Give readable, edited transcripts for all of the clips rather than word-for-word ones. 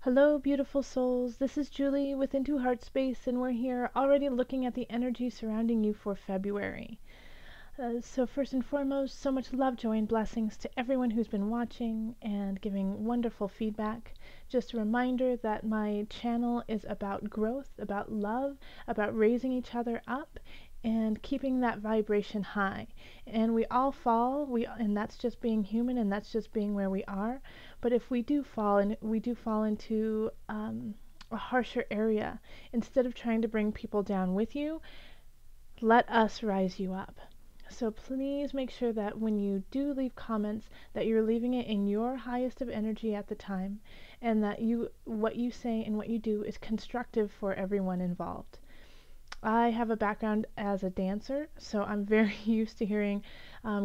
Hello, beautiful souls. This is Julie with Into Heartspace, and we're here already looking at the energy surrounding you for February. So first and foremost, so much love, joy, and blessings to everyone who's been watching and giving wonderful feedback. Just a reminder that my channel is about growth, about love, about raising each other up, and keeping that vibration high. And we all fall, and that's just being human, and that's just being where we are. But if we do fall, and we do fall into a harsher area, instead of trying to bring people down with you, let us rise you up. So please make sure that when you do leave comments, that you're leaving it in your highest of energy at the time, and that what you say and what you do is constructive for everyone involved. I have a background as a dancer, so I'm very used to hearing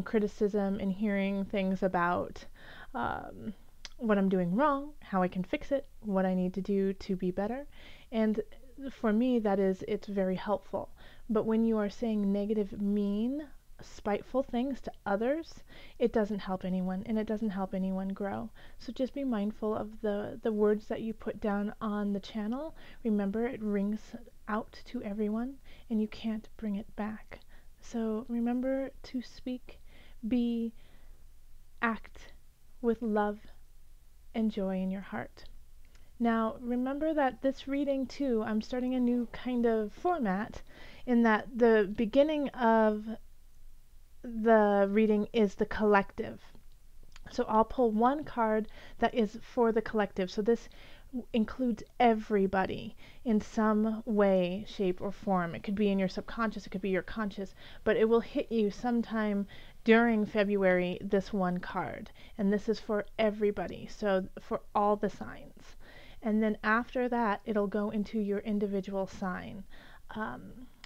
criticism and hearing things about what I'm doing wrong, how I can fix it, what I need to do to be better. And for me, it's very helpful. But when you are saying negative, mean, spiteful things to others, it doesn't help anyone, and it doesn't help anyone grow. So just be mindful of the words that you put down on the channel. Remember, it rings out to everyone, and you can't bring it back. So remember to speak, act with love and joy in your heart. Now, remember that this reading too, I'm starting a new kind of format, in that the beginning of the reading is the collective. So I'll pull one card that is for the collective. So this includes everybody in some way, shape, or form. It could be in your subconscious, it could be your conscious, but it will hit you sometime during February, this one card. And this is for everybody, so for all the signs. And then after that, it'll go into your individual sign,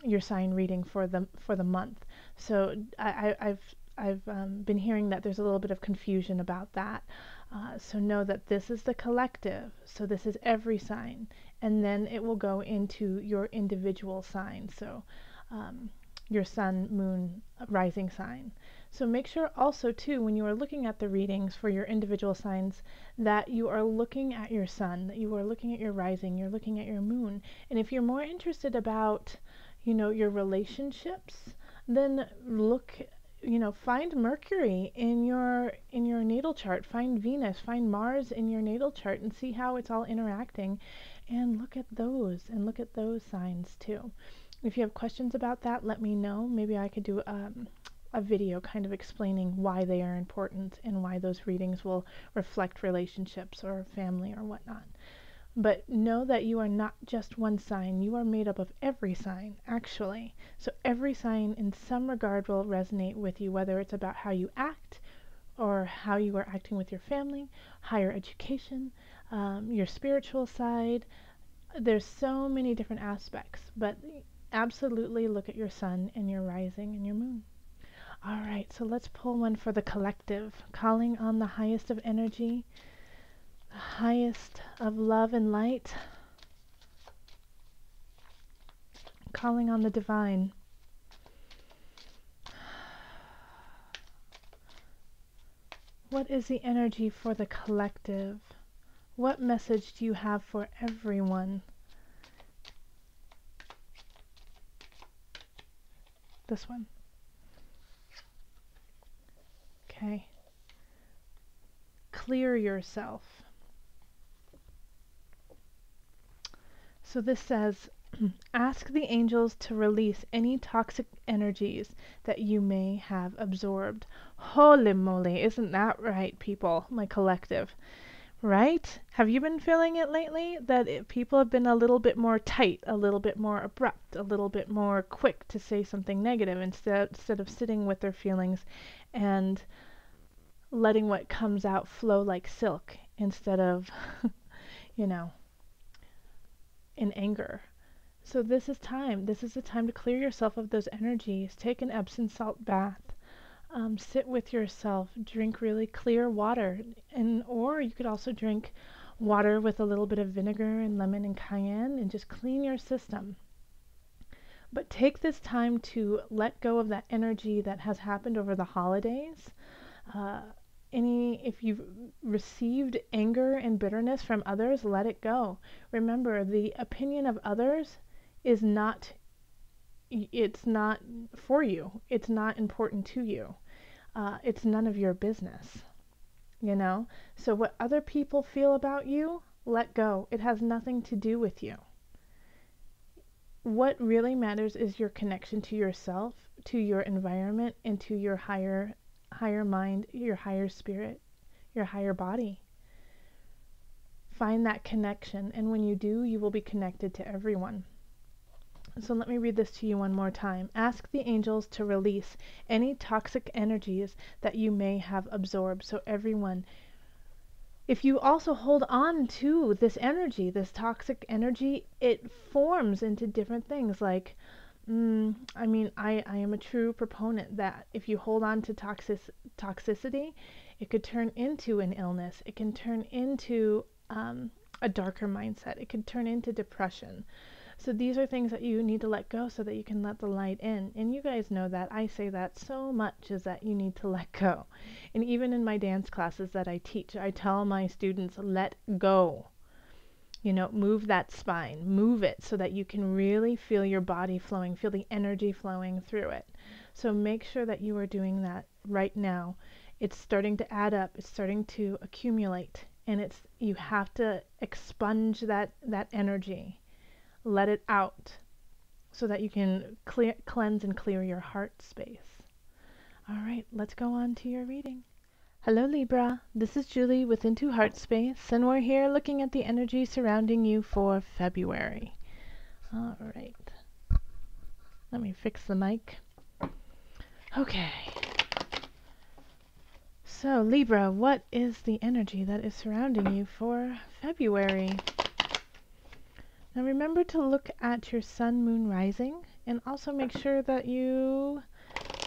your sign reading for the month. So I've been hearing that there's a little bit of confusion about that. So know that this is the collective, so this is every sign, and then it will go into your individual sign, so your sun, moon, rising sign. So make sure also too, when you are looking at the readings for your individual signs, that you are looking at your sun, that you are looking at your rising, you're looking at your moon. And if you're more interested about, your relationships, then find Mercury in your natal chart, find Venus, find Mars in your natal chart, and see how it's all interacting, and look at those signs too. If you have questions about that, let me know. Maybe I could do a video kind of explaining why they are important and why those readings will reflect relationships or family or whatnot. But know that you are not just one sign. You are made up of every sign, actually. So every sign in some regard will resonate with you, whether it's about how you act or how you are acting with your family, higher education, your spiritual side. There's so many different aspects, but absolutely look at your sun and your rising and your moon. All right, so let's pull one for the collective, calling on the highest of energy, the highest of love and light, calling on the divine. What is the energy for the collective? What message do you have for everyone? This one. Okay. Clear yourself. So this says, ask the angels to release any toxic energies that you may have absorbed. Holy moly, isn't that right, people, my collective? Right? Have you been feeling it lately? That people have been a little bit more tight, a little bit more abrupt, a little bit more quick to say something negative instead of sitting with their feelings and letting what comes out flow like silk instead of, in anger. So this is time. This is the time to clear yourself of those energies. Take an Epsom salt bath. Sit with yourself. Drink really clear water, or you could also drink water with a little bit of vinegar and lemon and cayenne, and just clean your system. But take this time to let go of that energy that has happened over the holidays, if you've received anger and bitterness from others, let it go. Remember, the opinion of others is not, it's not for you. It's not important to you. It's none of your business, you know? So what other people feel about you, let go. It has nothing to do with you. What really matters is your connection to yourself, to your environment, and to your higher mind, your higher spirit, your higher body. Find that connection, and when you do, you will be connected to everyone. So let me read this to you one more time. Ask the angels to release any toxic energies that you may have absorbed. So everyone, if you also hold on to this energy, this toxic energy, it forms into different things like, I mean, I am a true proponent that if you hold on to toxicity, it could turn into an illness. It can turn into a darker mindset. It could turn into depression. So these are things that you need to let go so that you can let the light in. And you guys know that. I say that so much, is that you need to let go. And even in my dance classes that I teach, I tell my students, let go. You know, move that spine, move it so that you can really feel your body flowing, feel the energy flowing through it. So make sure that you are doing that right now. It's starting to add up. It's starting to accumulate. And you have to expunge that energy. Let it out so that you can cleanse and clear your heart space. All right, let's go on to your reading. Hello Libra, this is Julie with Into Heartspace, and we're here looking at the energy surrounding you for February. All right, let me fix the mic. Okay, so Libra, what is the energy that is surrounding you for February? Now remember to look at your sun, moon, rising, and also make sure that you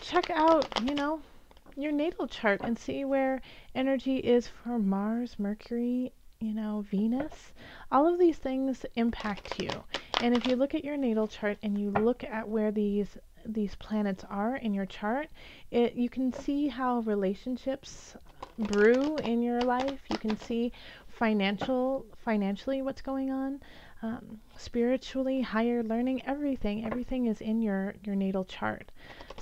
check out, you know, your natal chart and see where energy is for Mars, Mercury, you know, Venus. All of these things impact you. And if you look at your natal chart and you look at where these planets are in your chart, you can see how relationships brew in your life. You can see financially what's going on. Spiritually, higher learning, everything is in your natal chart.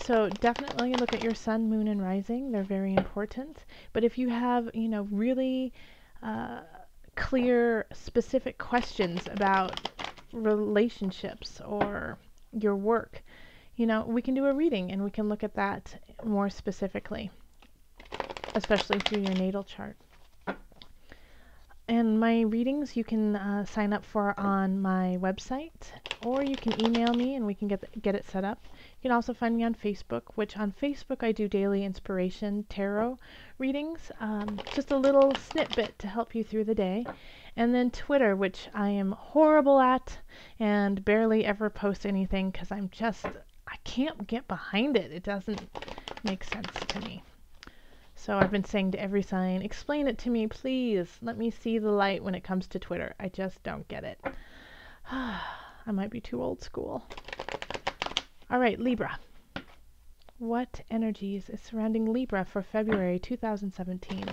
So definitely look at your sun, moon, and rising. They're very important. But if you have, you know, really clear, specific questions about relationships or your work, you know, we can do a reading and we can look at that more specifically, especially through your natal chart. And my readings you can sign up for on my website, or you can email me and we can get it set up. You can also find me on Facebook, which on Facebook I do daily inspiration tarot readings, just a little snippet to help you through the day. And then Twitter, which I am horrible at and barely ever post anything because I can't get behind it. It doesn't make sense to me. So I've been saying to every sign, explain it to me, please. Let me see the light when it comes to Twitter. I just don't get it. I might be too old school. All right, Libra. What energies is surrounding Libra for February 2017?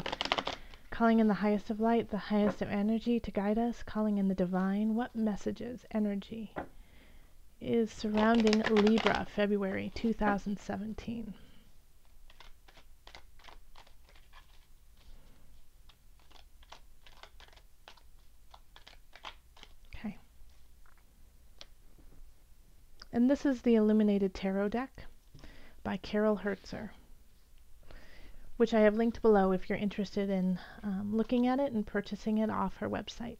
Calling in the highest of light, the highest of energy to guide us, calling in the divine. What messages, energy is surrounding Libra February 2017? And this is the Illuminated Tarot deck by Herzer, which I have linked below if you're interested in looking at it and purchasing it off her website.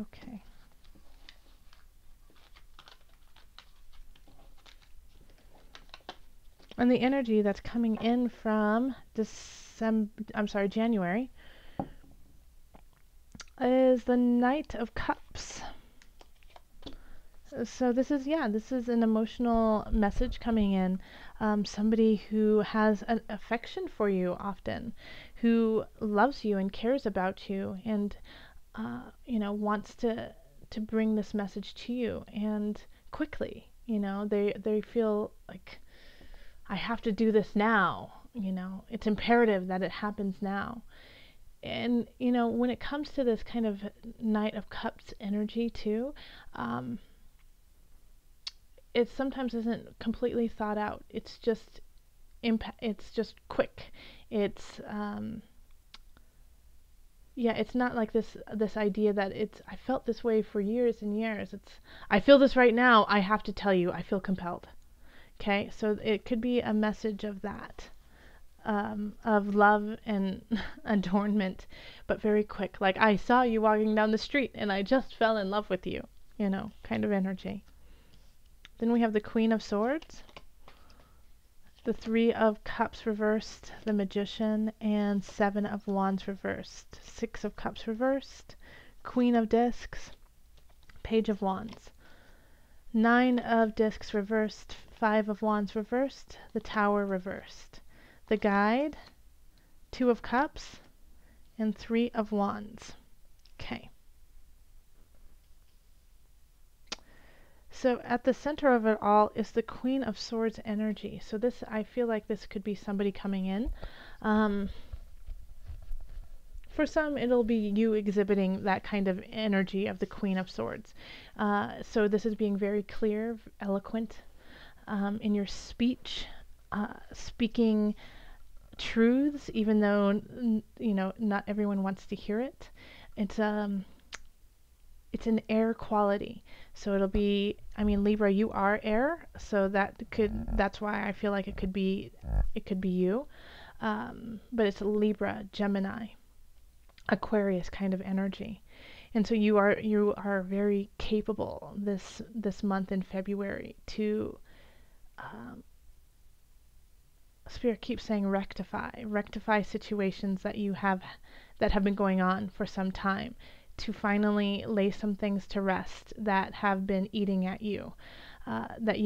Okay. And the energy that's coming in from January is the Knight of Cups. So this is an emotional message coming in. somebody who has an affection for you often, who loves you and cares about you, and wants to bring this message to you, and quickly. They feel like, I have to do this now. It's imperative that it happens now. And when it comes to this kind of Knight of Cups energy too, it sometimes isn't completely thought out. It's just it's just quick. It's it's not like this idea that I felt this way for years and years. I feel this right now. I have to tell you, I feel compelled. Okay, so it could be a message of that, of love and adornment, but very quick. Like, I saw you walking down the street and I just fell in love with you, kind of energy. Then we have the Queen of Swords, the Three of Cups reversed, the Magician, and Seven of Wands reversed, Six of Cups reversed, Queen of Discs, Page of Wands, Nine of Discs reversed, Five of Wands reversed, the Tower reversed, the Guide, Two of Cups, and Three of Wands. Okay. So at the center of it all is the Queen of Swords energy. So this, I feel like this could be somebody coming in. For some, it'll be you exhibiting that kind of energy of the Queen of Swords. So this is being very clear, eloquent in your speech, speaking truths, even though not everyone wants to hear it. It's an air quality. So it'll be, Libra, you are air, so that's why I feel like it could be you. But it's Libra, Gemini, Aquarius kind of energy. And so you are very capable this month in February to Spirit keeps saying rectify situations that have been going on for some time, to finally lay some things to rest that have been eating at you, that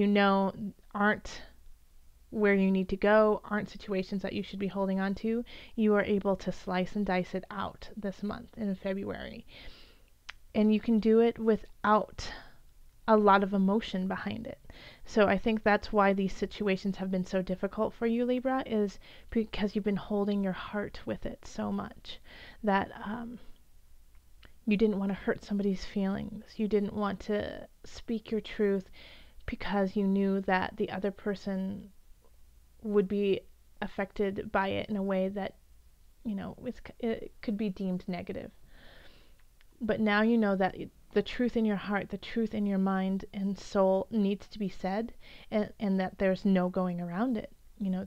aren't where you need to go, aren't situations that you should be holding on to. You are able to slice and dice it out this month in February. And you can do it without a lot of emotion behind it. So I think that's why these situations have been so difficult for you, Libra, is because you've been holding your heart with it so much that you didn't want to hurt somebody's feelings. You didn't want to speak your truth because you knew that the other person would be affected by it in a way that, it could be deemed negative. But now you know that the truth in your heart, the truth in your mind and soul needs to be said, and that there's no going around it.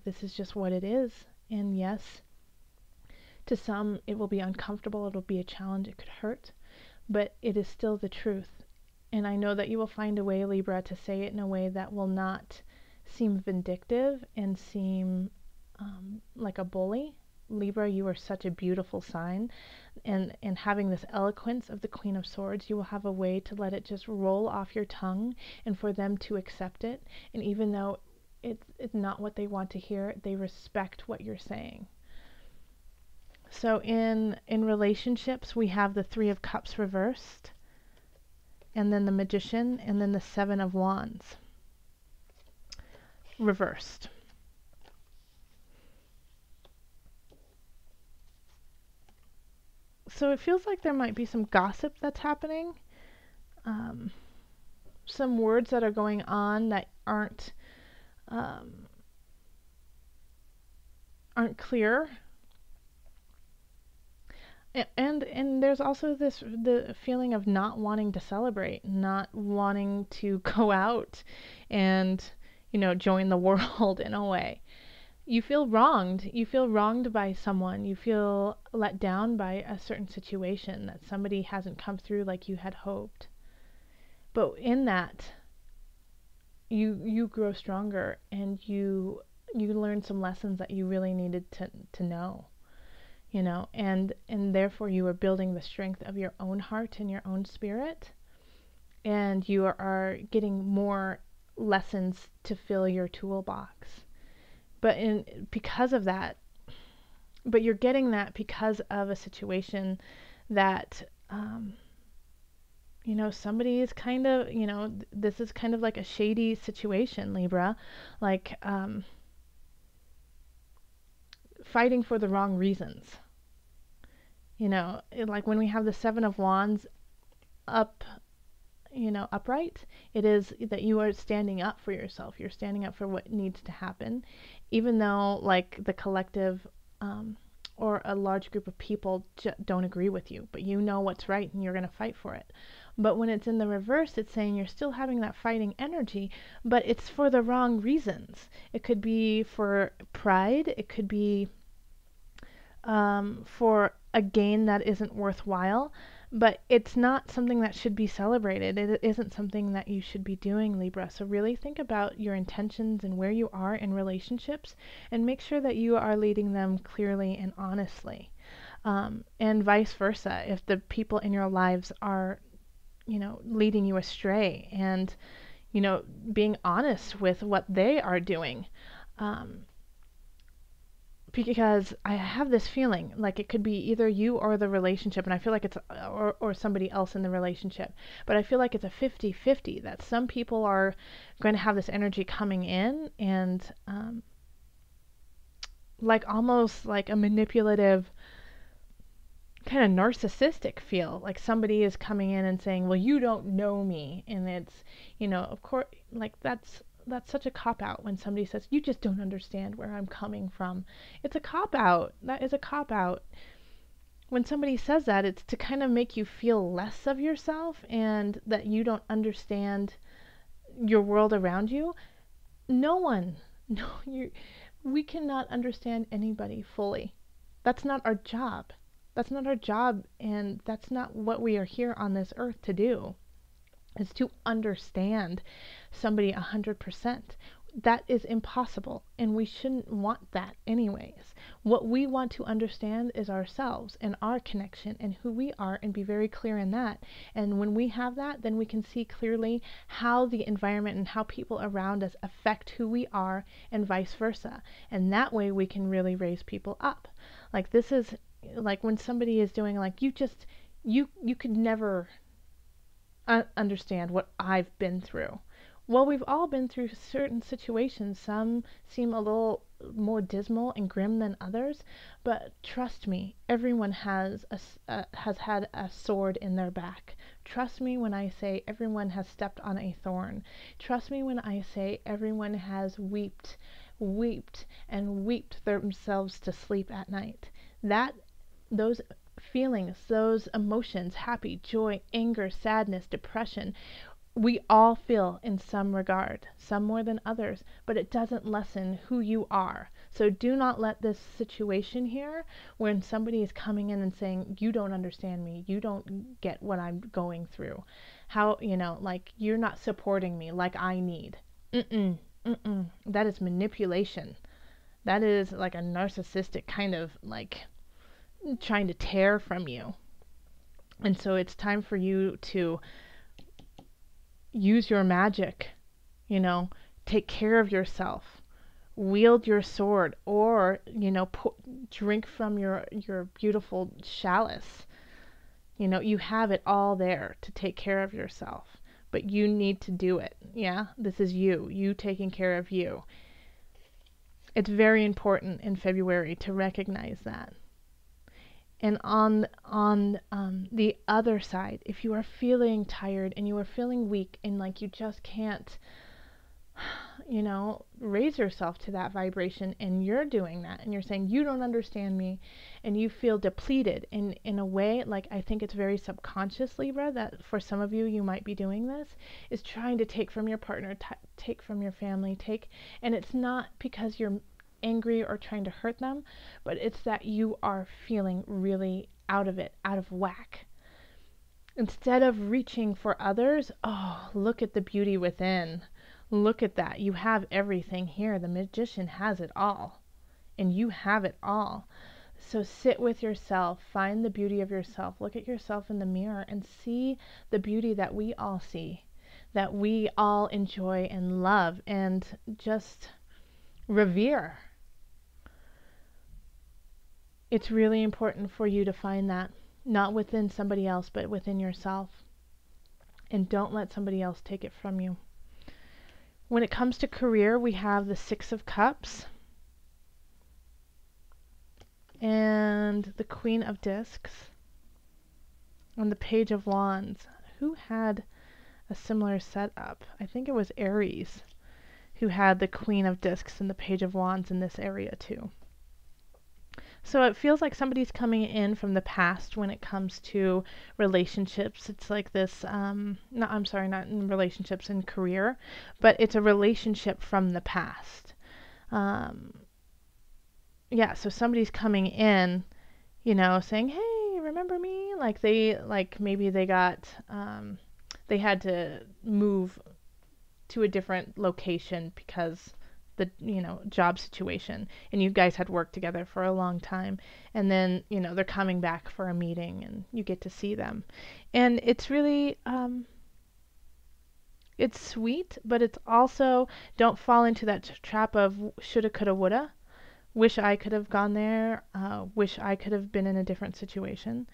This is just what it is. And yes, to some it will be uncomfortable, it'll be a challenge, it could hurt, but it is still the truth. And I know that you will find a way, Libra, to say it in a way that will not seem vindictive and seem like a bully. Libra, you are such a beautiful sign, and having this eloquence of the Queen of Swords, you will have a way to let it just roll off your tongue and for them to accept it. And even though it's not what they want to hear, they respect what you're saying. So in relationships, we have the Three of Cups reversed, and then the Magician, and then the Seven of Wands reversed. So it feels like there might be some gossip that's happening, some words that are going on that aren't clear. And there's also the feeling of not wanting to celebrate, not wanting to go out and join the world in a way. You feel wronged. You feel wronged by someone. You feel let down by a certain situation, that somebody hasn't come through like you had hoped. But in that, you grow stronger, and you learn some lessons that you really needed to know. And therefore you are building the strength of your own heart and your own spirit, and you are getting more lessons to fill your toolbox. because of that, but you're getting that because of a situation that, somebody is kind of, this is kind of like a shady situation, Libra, like, fighting for the wrong reasons. Like when we have the Seven of Wands up, upright, it is that you are standing up for yourself. You're standing up for what needs to happen, even though like the collective, or a large group of people don't agree with you, but you know what's right and you're going to fight for it. But when it's in the reverse, it's saying you're still having that fighting energy, but it's for the wrong reasons. It could be for pride. It could be, for a gain that isn't worthwhile, but it's not something that should be celebrated. It isn't something that you should be doing, Libra. So really think about your intentions and where you are in relationships, and make sure that you are leading them clearly and honestly. And vice versa, if the people in your lives are, leading you astray, and, being honest with what they are doing. Because I have this feeling like it could be either you or the relationship, and I feel like it's, or somebody else in the relationship, but I feel like it's a 50-50, that some people are going to have this energy coming in, and like almost like a manipulative, kind of narcissistic feel, like somebody is coming in and saying, well, you don't know me, and it's, of course, like that's such a cop-out when somebody says, you just don't understand where I'm coming from. It's a cop-out. That is a cop-out. When somebody says that, it's to kind of make you feel less of yourself and that you don't understand your world around you. We cannot understand anybody fully. That's not our job. That's not our job, and that's not what we are here on this earth to do. Is to understand somebody 100%. That is impossible, and we shouldn't want that anyways. What we want to understand is ourselves and our connection and who we are, and be very clear in that. And when we have that, then we can see clearly how the environment and how people around us affect who we are, and vice versa. And that way we can really raise people up. Like this is like when somebody is doing like, you could never understand what I've been through. Well, we've all been through certain situations. Some seem a little more dismal and grim than others, but trust me, everyone has had a sword in their back. Trust me when I say everyone has stepped on a thorn. Trust me when I say everyone has wept themselves to sleep at night. Those feelings, those emotions, happy, joy, anger, sadness, depression, we all feel in some regard, some more than others, but it doesn't lessen who you are. So do not let this situation here, when somebody is coming in and saying, you don't understand me, you don't get what I'm going through, how, like you're not supporting me like I need. That is manipulation. That is like a narcissistic kind of like trying to tear from you. And so it's time for you to use your magic, take care of yourself, wield your sword, or, drink from your beautiful chalice. You have it all there to take care of yourself, but you need to do it. Yeah, this is you taking care of you. It's very important in February to recognize that. And on the other side, if you are feeling tired and you are feeling weak and like you just can't, raise yourself to that vibration, and you're doing that and you're saying, you don't understand me, and you feel depleted in a way, like I think it's very subconscious, Libra, that for some of you, you might be doing this, is trying to take from your partner, take from your family, and it's not because you're angry or trying to hurt them, but it's that you are feeling really out of whack. Instead of reaching for others, oh, look at the beauty within. Look at that. You have everything here. The magician has it all, and you have it all. So sit with yourself, find the beauty of yourself, look at yourself in the mirror and see the beauty that we all see, that we all enjoy and love and just revere. it's really important for you to find that, not within somebody else, but within yourself. And don't let somebody else take it from you. When it comes to career, we have the Six of Cups and the Queen of Discs and the Page of Wands. Who had a similar setup? I think it was Aries who had the Queen of Discs and the Page of Wands in this area too. So it feels like somebody's coming in from the past when it comes to relationships. It's like this, not in relationships, in career, but it's a relationship from the past. Yeah, so somebody's coming in, you know, saying, hey, remember me? Maybe they got, they had to move to a different location because the, job situation, and you guys had worked together for a long time, and then, they're coming back for a meeting and you get to see them. And it's really, it's sweet, but it's also, don't fall into that trap of shoulda, coulda, woulda. Wish I could have gone there, wish I could have been in a different situation.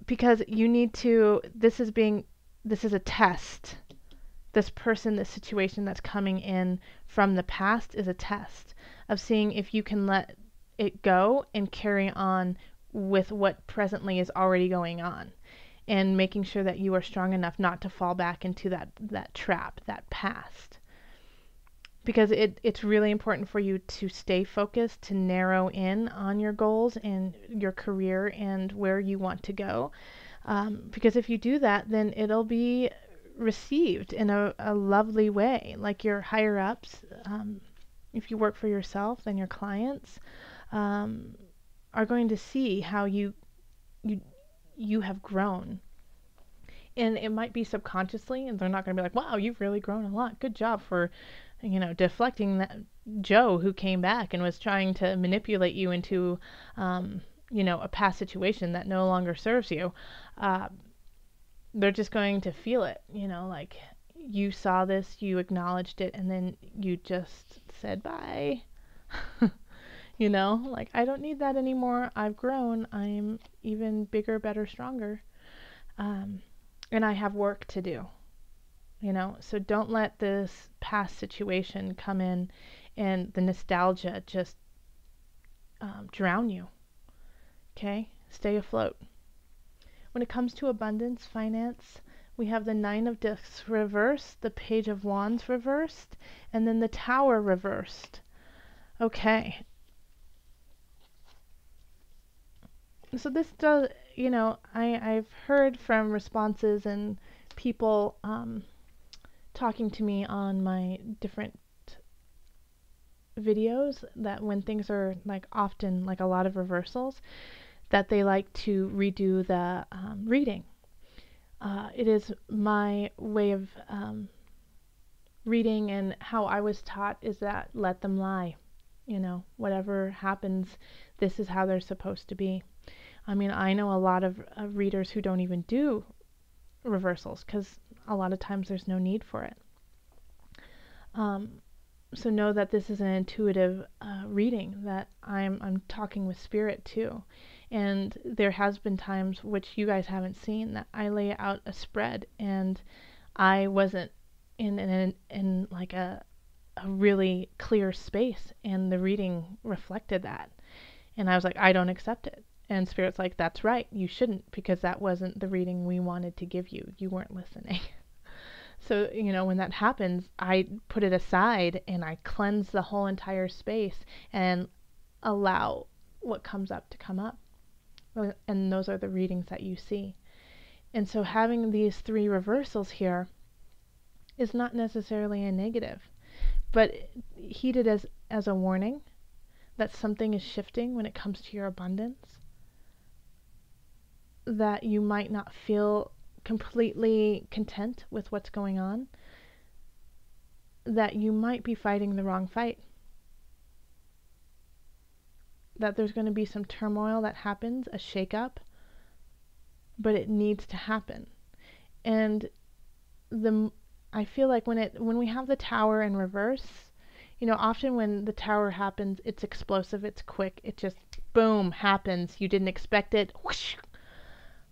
Because you need to, this is a test. This person, this situation that's coming in from the past is a test of seeing if you can let it go and carry on with what presently is already going on, and making sure that you are strong enough not to fall back into that trap, that past. Because it's really important for you to stay focused, to narrow in on your goals and your career and where you want to go. Because if you do that, then it'll be received in a lovely way. Like your higher ups, if you work for yourself, then your clients are going to see how you have grown. And it might be subconsciously, and they're not going to be like, wow, you've really grown a lot. Good job for, deflecting that Joe who came back and was trying to manipulate you into, a past situation that no longer serves you. They're just going to feel it, like you saw this, you acknowledged it, and then you just said bye. Like, I don't need that anymore. I've grown. I'm even bigger, better, stronger. And I have work to do, so don't let this past situation come in and the nostalgia just drown you. Okay? Stay afloat. When it comes to abundance, finance, we have the Nine of Discs reversed, the Page of Wands reversed, and then the Tower reversed. Okay. So this does, I've heard from responses and people talking to me on my different videos that when things are often a lot of reversals, that they like to redo the reading. It is my way of reading, and how I was taught is that let them lie. Whatever happens, this is how they're supposed to be. I mean, I know a lot of readers who don't even do reversals because a lot of times there's no need for it. So know that this is an intuitive reading, that I'm talking with spirit too. And there has been times, which you guys haven't seen, that I lay out a spread and I wasn't in a really clear space, and the reading reflected that. And I was like, I don't accept it. And Spirit's like, that's right, you shouldn't, because that wasn't the reading we wanted to give you. You weren't listening. So, when that happens, I put it aside and I cleanse the whole entire space and allow what comes up to come up. And those are the readings that you see. And so having these three reversals here is not necessarily a negative, but heed it as a warning that something is shifting when it comes to your abundance, that you might not feel completely content with what's going on, that you might be fighting the wrong fight, that there's going to be some turmoil that happens, a shakeup, but it needs to happen. And I feel like when we have the Tower in reverse, often when the Tower happens, it's explosive, it's quick, it just boom, happens. You didn't expect it. Whoosh.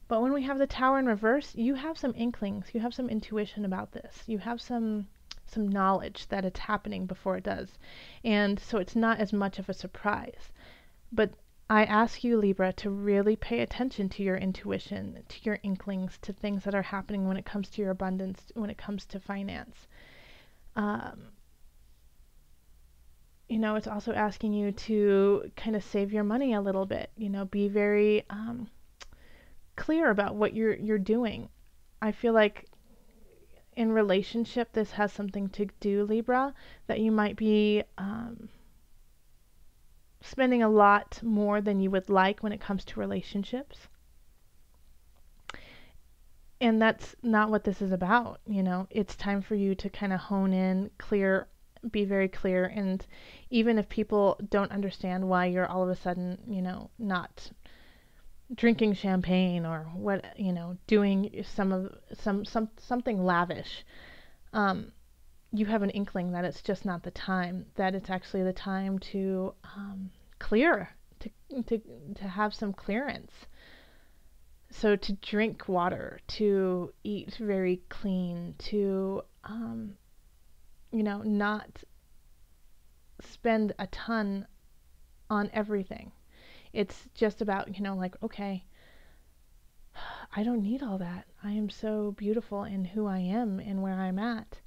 But when we have the Tower in reverse, you have some inklings. You have some intuition about this. You have some knowledge that it's happening before it does. And so it's not as much of a surprise. But I ask you, Libra, to really pay attention to your intuition, to your inklings, to things that are happening when it comes to your abundance, when it comes to finance. You know, it's also asking you to kind of save your money a little bit. You know, be very clear about what you're doing. I feel like in relationship, this has something to do, Libra, that you might be spending a lot more than you would like when it comes to relationships. And that's not what this is about. You know, it's time for you to kind of hone in, be very clear. And even if people don't understand why you're all of a sudden, you know, not drinking champagne or what, you know, doing something lavish, you have an inkling that it's just not the time, that it's actually the time to clear, to have some clearance. So to drink water, to eat very clean, to you know, not spend a ton on everything. It's just about, you know, like, okay, I don't need all that. I am so beautiful in who I am and where I'm at.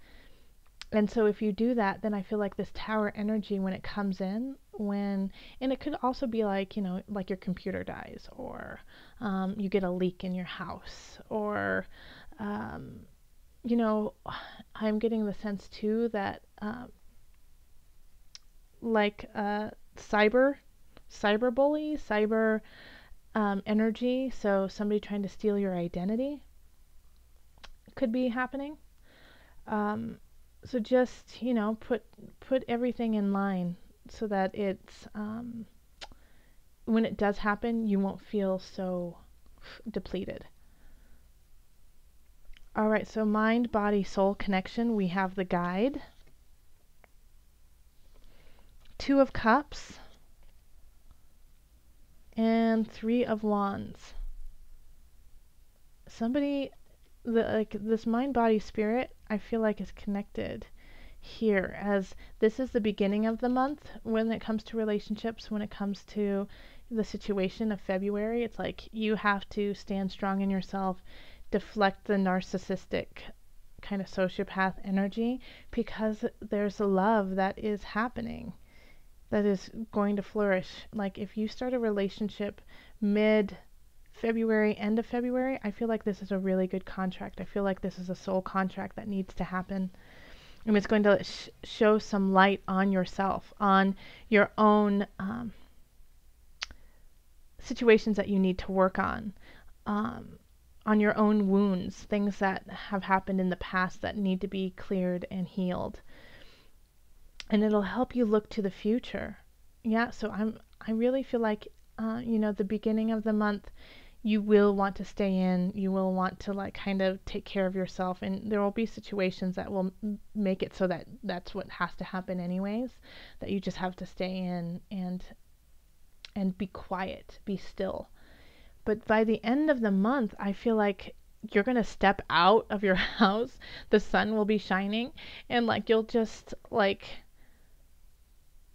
And so if you do that, then I feel like this Tower energy, when it comes in, and it could also be like, you know, like your computer dies, or you get a leak in your house, or, you know, I'm getting the sense too that like cyberbully, cyber energy, so somebody trying to steal your identity could be happening. So just, you know, put everything in line so that it's when it does happen, you won't feel so depleted. All right, so mind, body, soul connection. We have the guide, Two of Cups, and Three of Wands. Somebody, like this mind, body, spirit, I feel like is connected here, as this is the beginning of the month when it comes to relationships, when it comes to the situation of February. It's like you have to stand strong in yourself, deflect the narcissistic kind of sociopath energy, because there's a love that is happening that is going to flourish. Like if you start a relationship mid-February, end of February, I feel like this is a really good contract. I feel like this is a soul contract that needs to happen. And it's going to show some light on yourself, on your own situations that you need to work on your own wounds, things that have happened in the past that need to be cleared and healed. And it'll help you look to the future. Yeah, so I really feel like, you know, the beginning of the month, you will want to stay in, you will want to like kind of take care of yourself, and there will be situations that will make it so that that's what has to happen anyways, that you just have to stay in and be quiet, be still. But by the end of the month, I feel like you're going to step out of your house, the sun will be shining, and like you'll just like,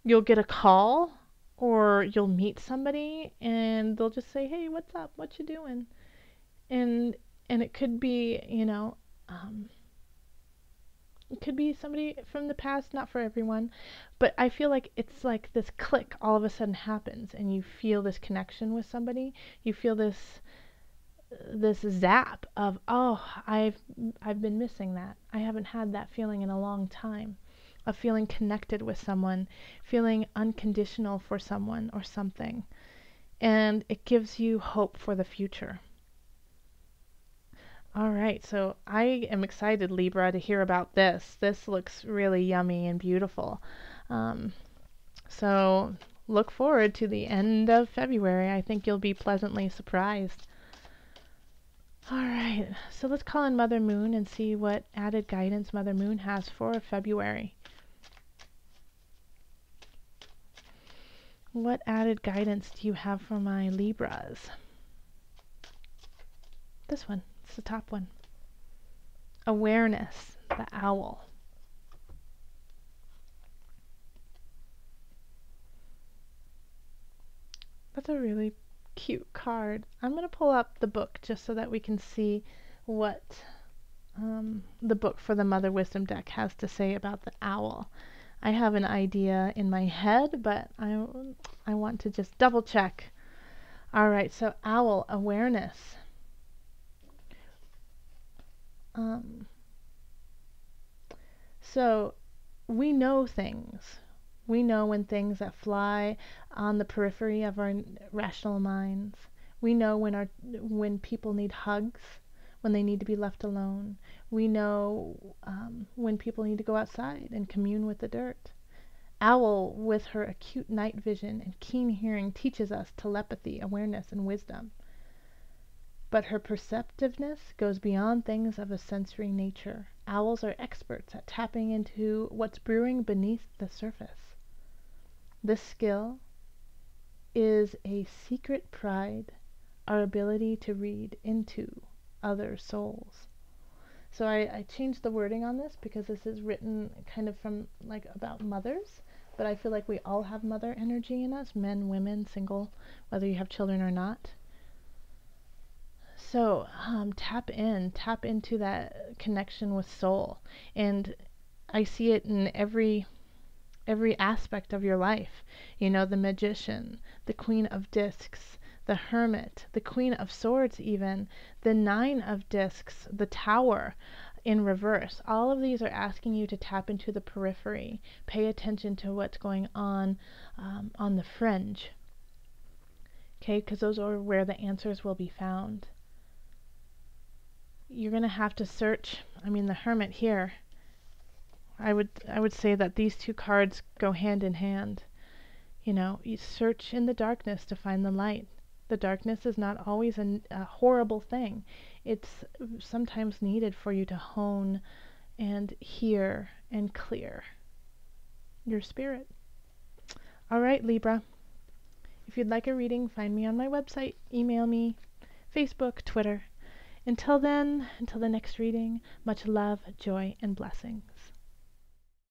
you'll get a call, or you'll meet somebody and they'll just say, hey, what's up? What you doing? And it could be, you know, it could be somebody from the past, not for everyone, but I feel like it's like this click all of a sudden happens and you feel this connection with somebody. You feel this zap of, oh, I've been missing that. I haven't had that feeling in a long time. Of feeling connected with someone, feeling unconditional for someone or something. And it gives you hope for the future. All right, so I am excited, Libra, to hear about this. This looks really yummy and beautiful. So look forward to the end of February. I think you'll be pleasantly surprised. All right, so let's call in Mother Moon and see what added guidance Mother Moon has for February. What added guidance do you have for my Libras? This one, it's the top one. Awareness, the owl. That's a really cute card. I'm going to pull up the book just so that we can see what the book for the Mother Wisdom deck has to say about the owl. I have an idea in my head, but I want to just double check. All right, so owl, awareness. So we know things. We know when things that fly on the periphery of our rational minds. We know when people need hugs, when they need to be left alone. We know when people need to go outside and commune with the dirt. Owl, with her acute night vision and keen hearing, teaches us telepathy, awareness, and wisdom. But her perceptiveness goes beyond things of a sensory nature. Owls are experts at tapping into what's brewing beneath the surface. This skill is a secret pride, our ability to read into other souls. So I changed the wording on this because this is written kind of from like about mothers, but I feel like we all have mother energy in us, men, women, single, whether you have children or not. So tap into that connection with soul. And I see it in every aspect of your life. You know, the Magician, the Queen of Discs, the Hermit, the Queen of Swords even, the Nine of Discs, the Tower in reverse. All of these are asking you to tap into the periphery. Pay attention to what's going on the fringe. Okay, because those are where the answers will be found. You're going to have to search. I mean, the Hermit here, I would say that these two cards go hand in hand. You know, you search in the darkness to find the light. The darkness is not always a horrible thing. It's sometimes needed for you to hone and hear and clear your spirit. All right, Libra. If you'd like a reading, find me on my website, email me, Facebook, Twitter. Until then, until the next reading, much love, joy, and blessings.